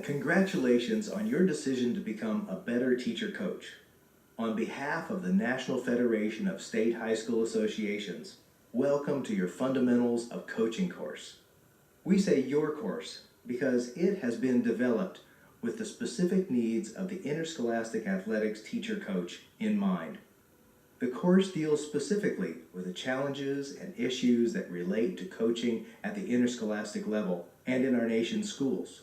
Congratulations on your decision to become a better teacher coach. On behalf of the National Federation of State High School Associations, welcome to your Fundamentals of Coaching course. We say your course because it has been developed with the specific needs of the interscholastic athletics teacher coach in mind. The course deals specifically with the challenges and issues that relate to coaching at the interscholastic level and in our nation's schools.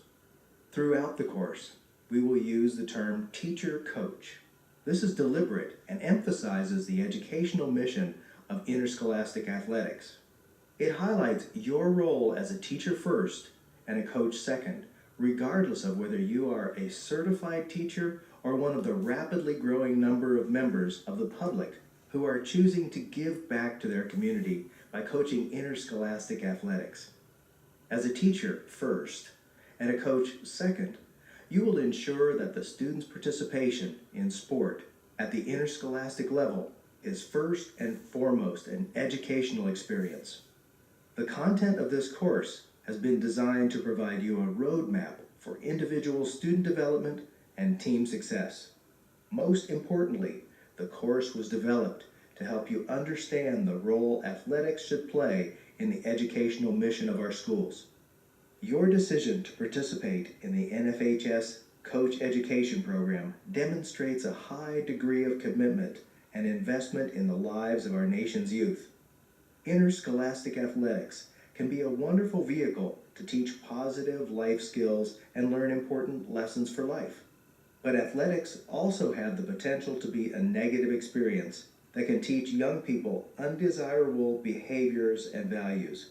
Throughout the course, we will use the term teacher coach. This is deliberate and emphasizes the educational mission of interscholastic athletics. It highlights your role as a teacher first and a coach second, regardless of whether you are a certified teacher or one of the rapidly growing number of members of the public who are choosing to give back to their community by coaching interscholastic athletics. As a teacher first and a coach second, you will ensure that the student's participation in sport at the interscholastic level is first and foremost an educational experience. The content of this course has been designed to provide you a roadmap for individual student development and team success. Most importantly, the course was developed to help you understand the role athletics should play in the educational mission of our schools. Your decision to participate in the NFHS Coach Education Program demonstrates a high degree of commitment and investment in the lives of our nation's youth. Interscholastic athletics can be a wonderful vehicle to teach positive life skills and learn important lessons for life. But athletics also have the potential to be a negative experience that can teach young people undesirable behaviors and values.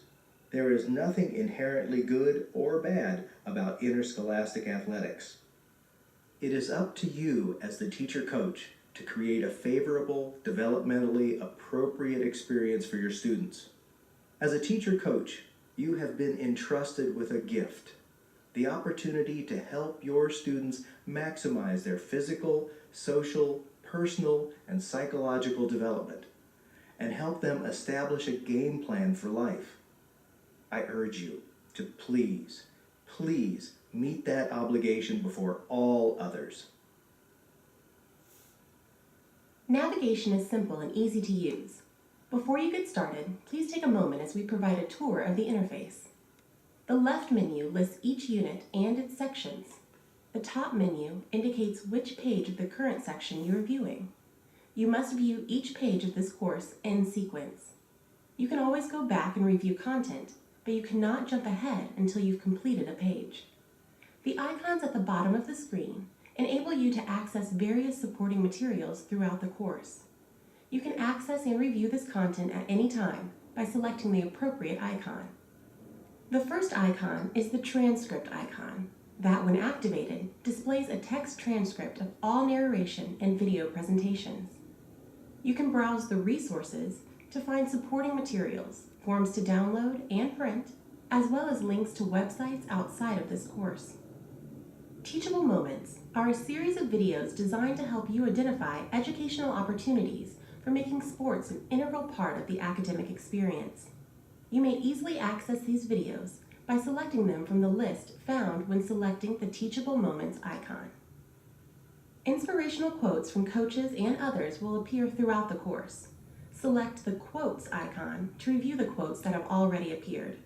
There is nothing inherently good or bad about interscholastic athletics. It is up to you as the teacher coach to create a favorable, developmentally appropriate experience for your students. As a teacher coach, you have been entrusted with a gift, the opportunity to help your students maximize their physical, social, personal, and psychological development, and help them establish a game plan for life. I urge you to please meet that obligation before all others. Navigation is simple and easy to use. Before you get started, please take a moment as we provide a tour of the interface. The left menu lists each unit and its sections. The top menu indicates which page of the current section you are viewing. You must view each page of this course in sequence. You can always go back and review content, but you cannot jump ahead until you've completed a page. The icons at the bottom of the screen enable you to access various supporting materials throughout the course. You can access and review this content at any time by selecting the appropriate icon. The first icon is the transcript icon that, when activated, displays a text transcript of all narration and video presentations. You can browse the resources to find supporting materials, forms to download and print, as well as links to websites outside of this course. Teachable Moments are a series of videos designed to help you identify educational opportunities for making sports an integral part of the academic experience. You may easily access these videos by selecting them from the list found when selecting the Teachable Moments icon. Inspirational quotes from coaches and others will appear throughout the course. Select the Quotes icon to review the quotes that have already appeared.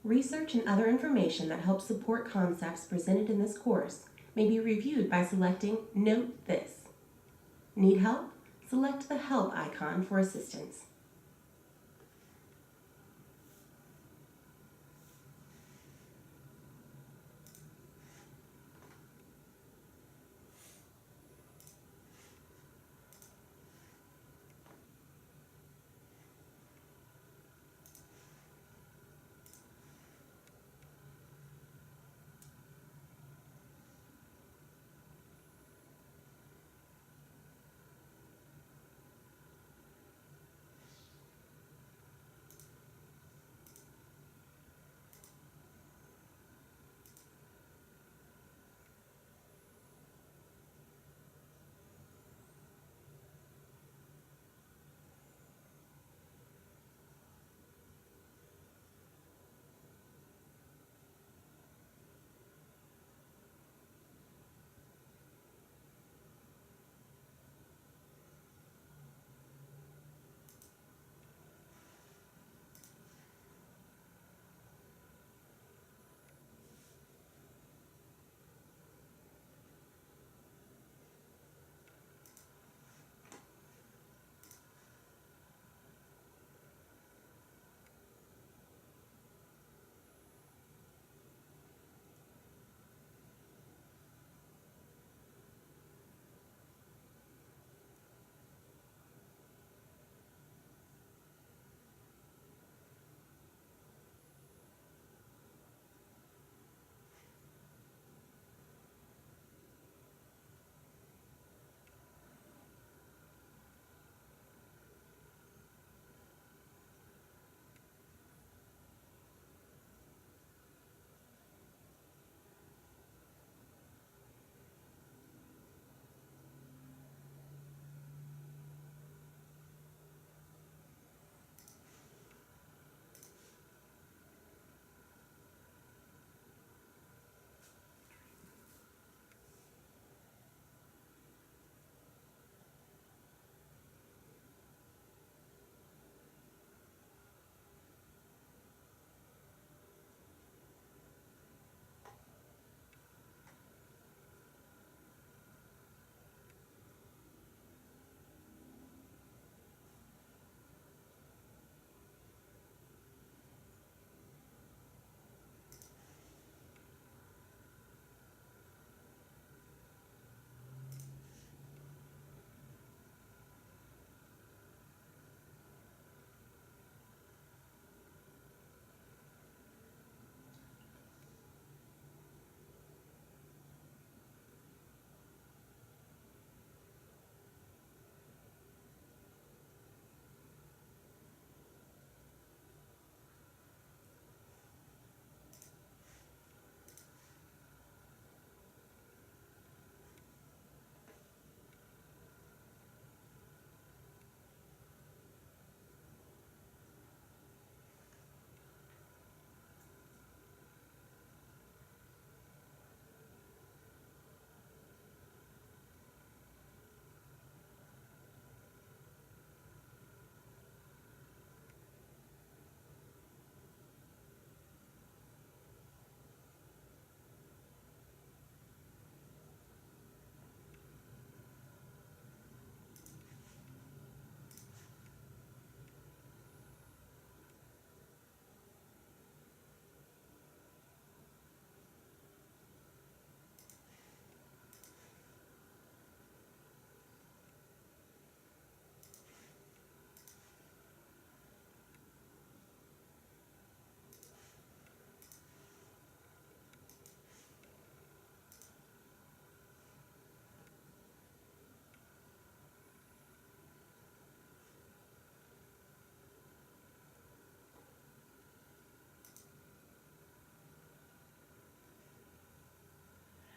Research and other information that helps support concepts presented in this course may be reviewed by selecting Note This. Need help? Select the Help icon for assistance.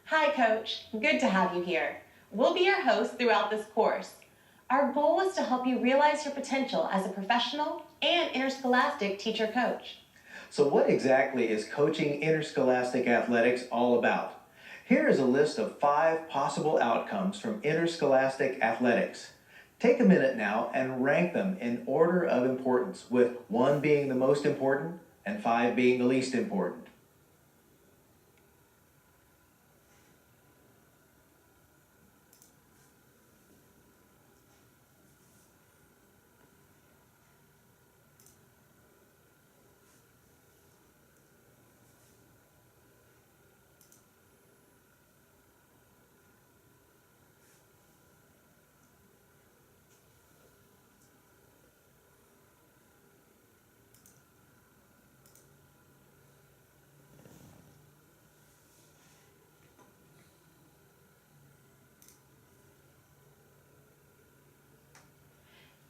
Hi, Coach. Good to have you here. We'll be your hosts throughout this course. Our goal is to help you realize your potential as a professional and interscholastic teacher coach. So, what exactly is coaching interscholastic athletics all about? Here is a list of 5 possible outcomes from interscholastic athletics. Take a minute now and rank them in order of importance, with 1 being the most important and 5 being the least important.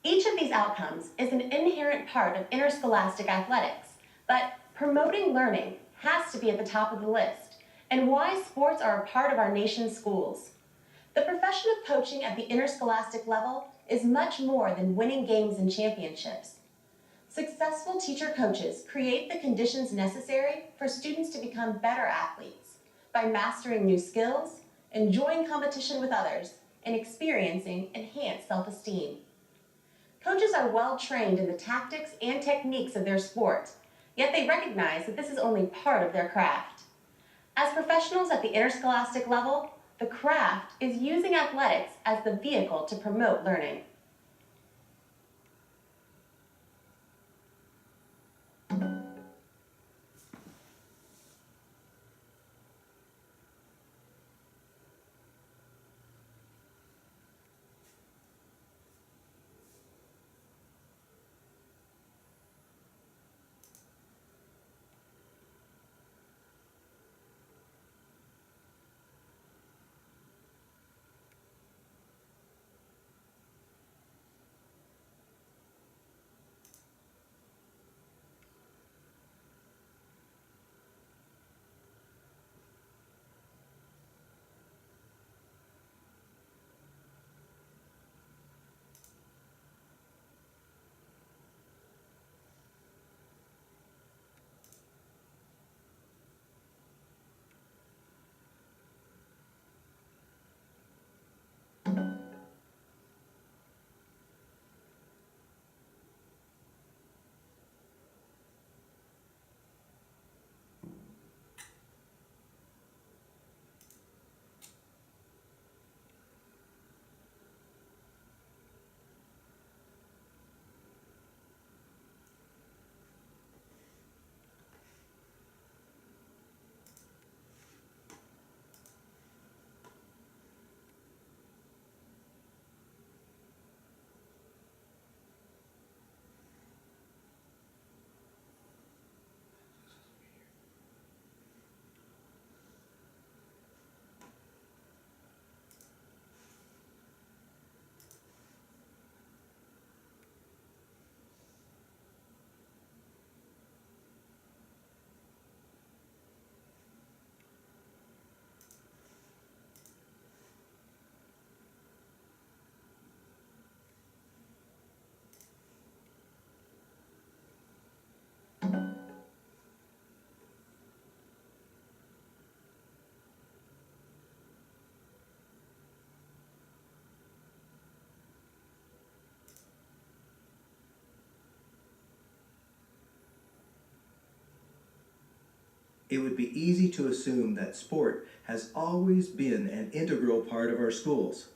Each of these outcomes is an inherent part of interscholastic athletics, but promoting learning has to be at the top of the list, and why sports are a part of our nation's schools. The profession of coaching at the interscholastic level is much more than winning games and championships. Successful teacher coaches create the conditions necessary for students to become better athletes by mastering new skills, enjoying competition with others, and experiencing enhanced self-esteem. Coaches are well trained in the tactics and techniques of their sport, yet they recognize that this is only part of their craft. As professionals at the interscholastic level, the craft is using athletics as the vehicle to promote learning. It would be easy to assume that sport has always been an integral part of our schools.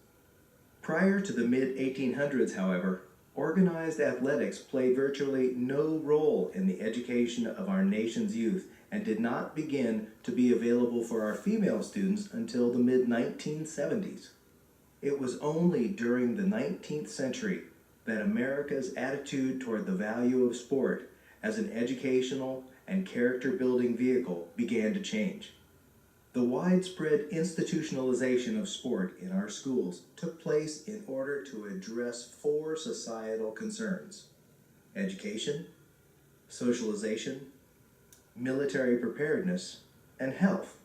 Prior to the mid-1800s, however, organized athletics played virtually no role in the education of our nation's youth and did not begin to be available for our female students until the mid-1970s. It was only during the 19th century that America's attitude toward the value of sport as an educational and character-building vehicle began to change. The widespread institutionalization of sport in our schools took place in order to address 4 societal concerns: education, socialization, military preparedness, and health.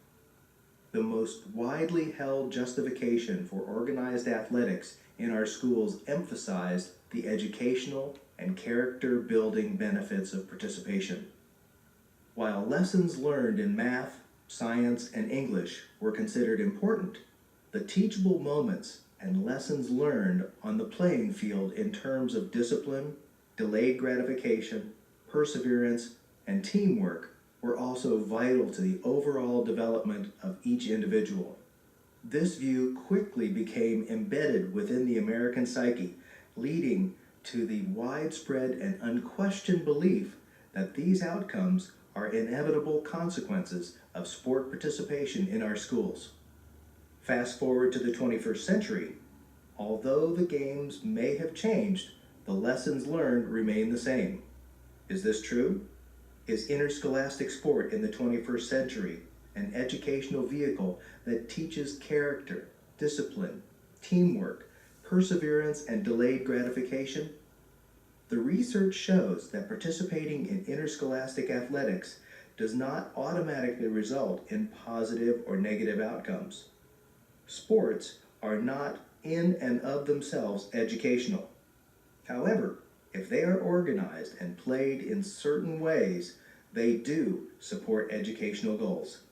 The the most widely held justification for organized athletics in our schools emphasized the educational and character building benefits of participation. While lessons learned in math, science, and English were considered important, the teachable moments and lessons learned on the playing field in terms of discipline, delayed gratification, perseverance, and teamwork were also vital to the overall development of each individual. This view quickly became embedded within the American psyche, leading to the widespread and unquestioned belief that these outcomes are inevitable consequences of sport participation in our schools. Fast forward to the 21st century, although the games may have changed, the lessons learned remain the same. Is this true? Is interscholastic sport in the 21st century an educational vehicle that teaches character, discipline, teamwork, perseverance, and delayed gratification? The research shows that participating in interscholastic athletics does not automatically result in positive or negative outcomes. Sports are not in and of themselves educational. However, if they are organized and played in certain ways, they do support educational goals.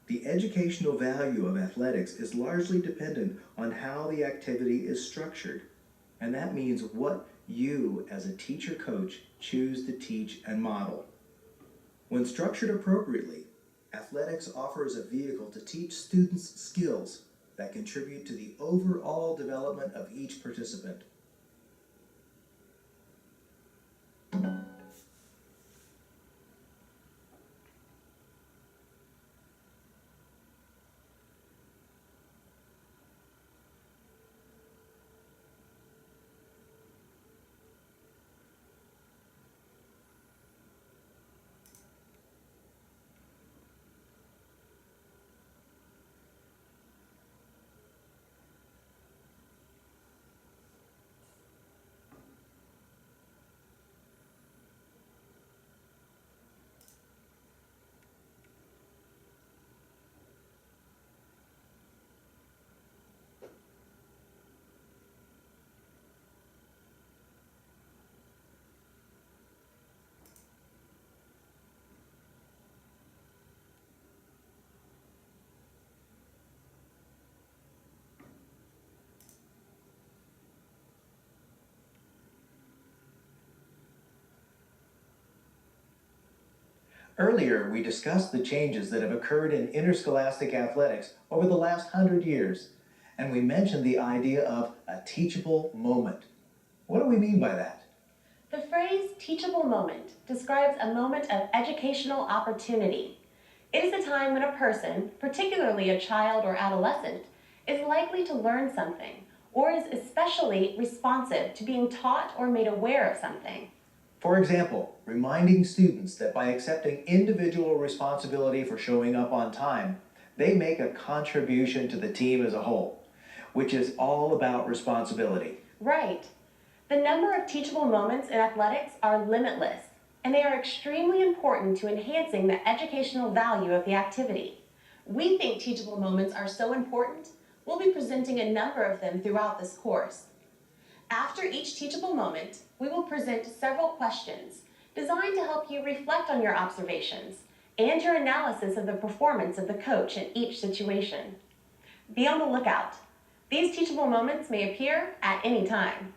The educational value of athletics is largely dependent on how the activity is structured, and that means what you as a teacher coach choose to teach and model. When structured appropriately, athletics offers a vehicle to teach students skills that contribute to the overall development of each participant. Earlier, we discussed the changes that have occurred in interscholastic athletics over the last 100 years, and we mentioned the idea of a teachable moment. What do we mean by that? The phrase teachable moment describes a moment of educational opportunity. It is a time when a person, particularly a child or adolescent, is likely to learn something or is especially responsive to being taught or made aware of something. For example, reminding students that by accepting individual responsibility for showing up on time, they make a contribution to the team as a whole, which is all about responsibility. Right. The number of teachable moments in athletics are limitless, and they are extremely important to enhancing the educational value of the activity. We think teachable moments are so important, we'll be presenting a number of them throughout this course. After each teachable moment, we will present several questions designed to help you reflect on your observations and your analysis of the performance of the coach in each situation. Be on the lookout. These teachable moments may appear at any time.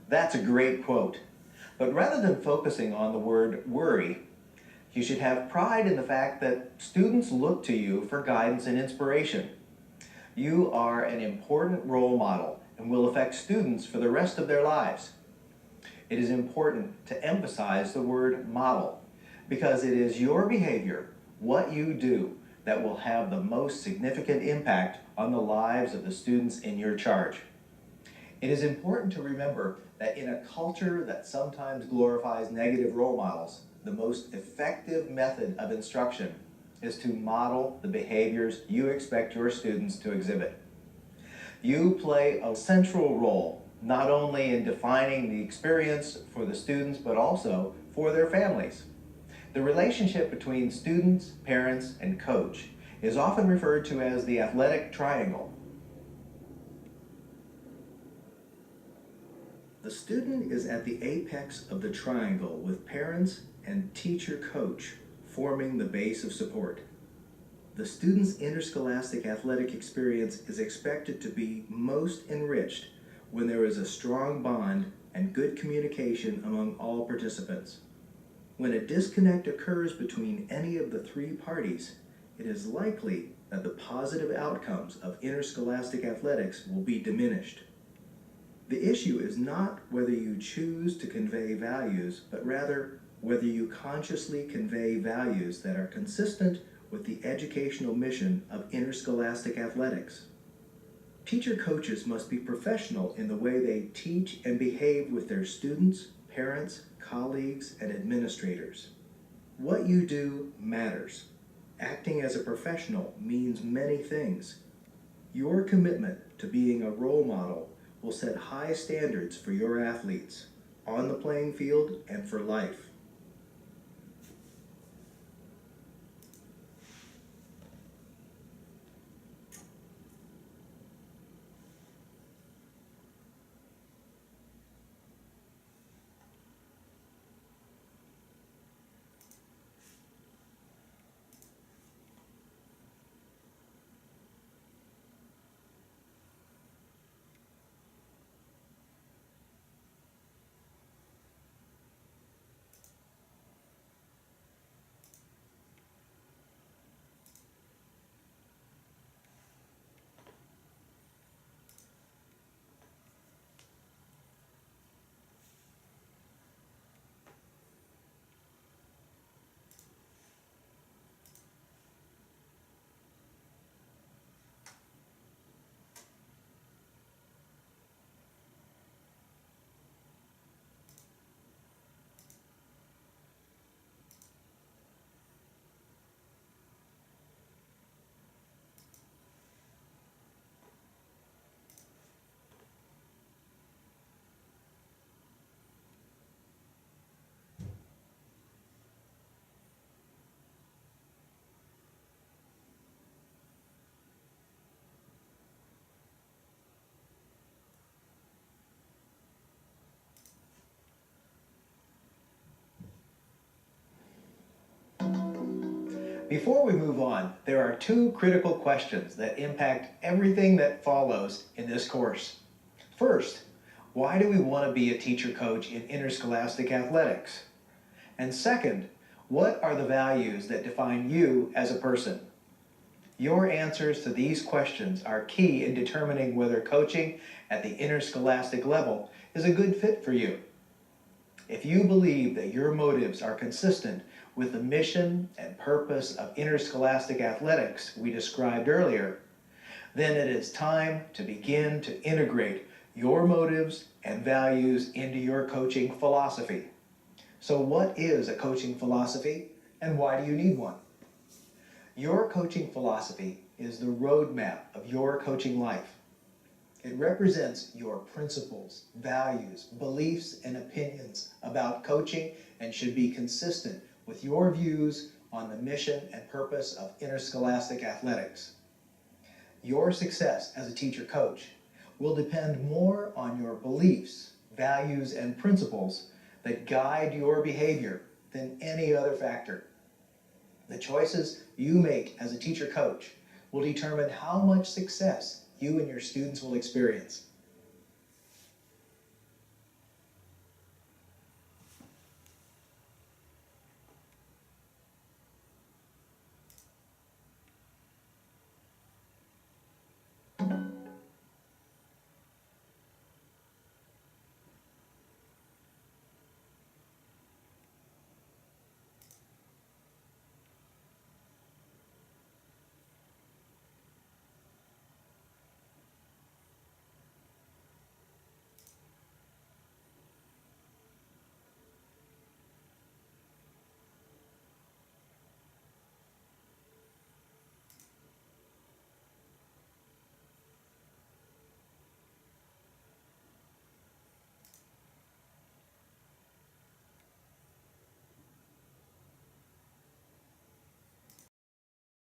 That's a great quote. But rather than focusing on the word worry, you should have pride in the fact that students look to you for guidance and inspiration. You are an important role model and will affect students for the rest of their lives. It is important to emphasize the word model because it is your behavior, what you do, that will have the most significant impact on the lives of the students in your charge. It is important to remember that in a culture that sometimes glorifies negative role models, the most effective method of instruction is to model the behaviors you expect your students to exhibit. You play a central role not only in defining the experience for the students, but also for their families. The relationship between students, parents, and coach is often referred to as the athletic triangle. The student is at the apex of the triangle with parents and teacher-coach forming the base of support. The student's interscholastic athletic experience is expected to be most enriched when there is a strong bond and good communication among all participants. When a disconnect occurs between any of the three parties, it is likely that the positive outcomes of interscholastic athletics will be diminished. The issue is not whether you choose to convey values, but rather whether you consciously convey values that are consistent with the educational mission of interscholastic athletics. Teacher coaches must be professional in the way they teach and behave with their students, parents, colleagues, and administrators. What you do matters. Acting as a professional means many things. Your commitment to being a role model will set high standards for your athletes, on the playing field and for life. Before we move on, there are two critical questions that impact everything that follows in this course. First, why do we want to be a teacher coach in interscholastic athletics? And second, what are the values that define you as a person? Your answers to these questions are key in determining whether coaching at the interscholastic level is a good fit for you. If you believe that your motives are consistent with the mission and purpose of interscholastic athletics we described earlier, then it is time to begin to integrate your motives and values into your coaching philosophy. So what is a coaching philosophy, and why do you need one? Your coaching philosophy is the roadmap of your coaching life. It represents your principles, values, beliefs, and opinions about coaching and should be consistent with your views on the mission and purpose of interscholastic athletics. Your success as a teacher coach will depend more on your beliefs, values, and principles that guide your behavior than any other factor. The choices you make as a teacher coach will determine how much success you and your students will experience.